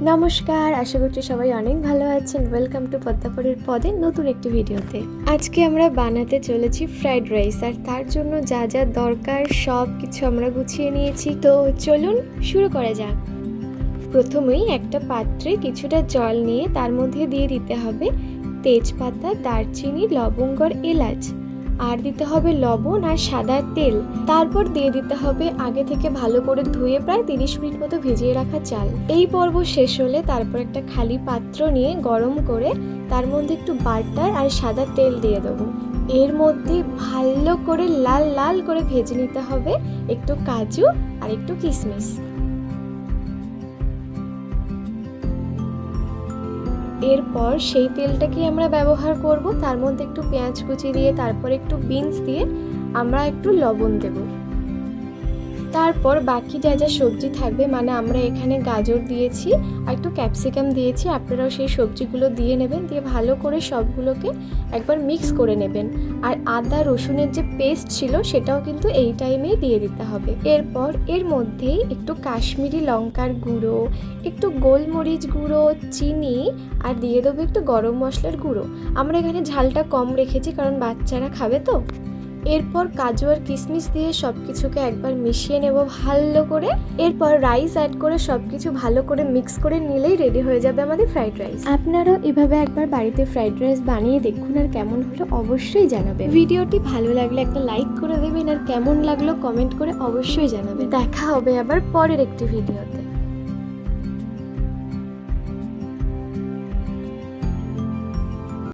নমস্কার, আশা করছি সবাই অনেক ভালো আছেন। ওয়েলকাম টু পদ্মাপুরের পদে নতুন একটি ভিডিওতে। আজকে আমরা বানাতে চলেছি ফ্রাইড রাইস, আর তার জন্য যা যা দরকার সব কিছু আমরা গুছিয়ে নিয়েছি। তো চলুন শুরু করা যাক। প্রথমেই একটা পাত্রে কিছুটা জল নিয়ে তার মধ্যে দিয়ে দিতে হবে তেজপাতা, দারচিনি, লবঙ্গ আর এলাচ, আর দিতে হবে লবণ আর সাদা তেল। তারপর দিয়ে দিতে হবে আগে থেকে ভালো করে ধুয়ে প্রায় 30 মিনিট মতো ভিজিয়ে রাখা চাল। এই পর্ব শেষ হলে তারপর একটা খালি পাত্র নিয়ে গরম করে তার মধ্যে একটু বাটার আর সাদা তেল দিয়ে দেবো। এর মধ্যে ভালো করে লাল লাল করে ভেজে নিতে হবে একটু কাজু আর একটু কিশমিশ। এরপর সেই তেলটাকে আমরা ব্যবহার করব। তার মধ্যে একটু পেঁয়াজ কুচি দিয়ে, তারপর একটু বিনস দিয়ে আমরা একটু লবণ দেব। তারপর বাকি যা যা সবজি থাকবে, মানে আমরা এখানে গাজর দিয়েছি আর একটু ক্যাপসিকাম দিয়েছি, আপনারাও সেই সবজিগুলো দিয়ে নেবেন। দিয়ে ভালো করে সবগুলোকে একবার মিক্স করে নেবেন। আর আদা রসুনের যে পেস্ট ছিল সেটাও কিন্তু এই টাইমেই দিয়ে দিতে হবে। এরপর এর মধ্যেই একটু কাশ্মীরি লঙ্কার গুঁড়ো, একটু গোলমরিচ গুঁড়ো, চিনি আর দিয়ে দেবো একটু গরম মশলার গুঁড়ো। আমরা এখানে ঝালটা কম রেখেছি কারণ বাচ্চারা খাবে তো। এরপর কাজু আর কিশমিশ দিয়ে সব কিছুকে একবার মিশিয়ে নেব ভালো করে। এরপর রাইস অ্যাড করে সব কিছু ভালো করে মিক্স করে নিলেই রেডি হয়ে যাবে আমাদের ফ্রাইড রাইস। আপনারাও এভাবে একবার বাড়িতে ফ্রাইড রাইস বানিয়ে দেখুন, আর কেমন হলো অবশ্যই জানাবেন। ভিডিওটি ভালো লাগলে একটা লাইক করে দেবেন, আর কেমন লাগলো কমেন্ট করে অবশ্যই জানাবেন। দেখা হবে আবার পরের একটি ভিডিওতে।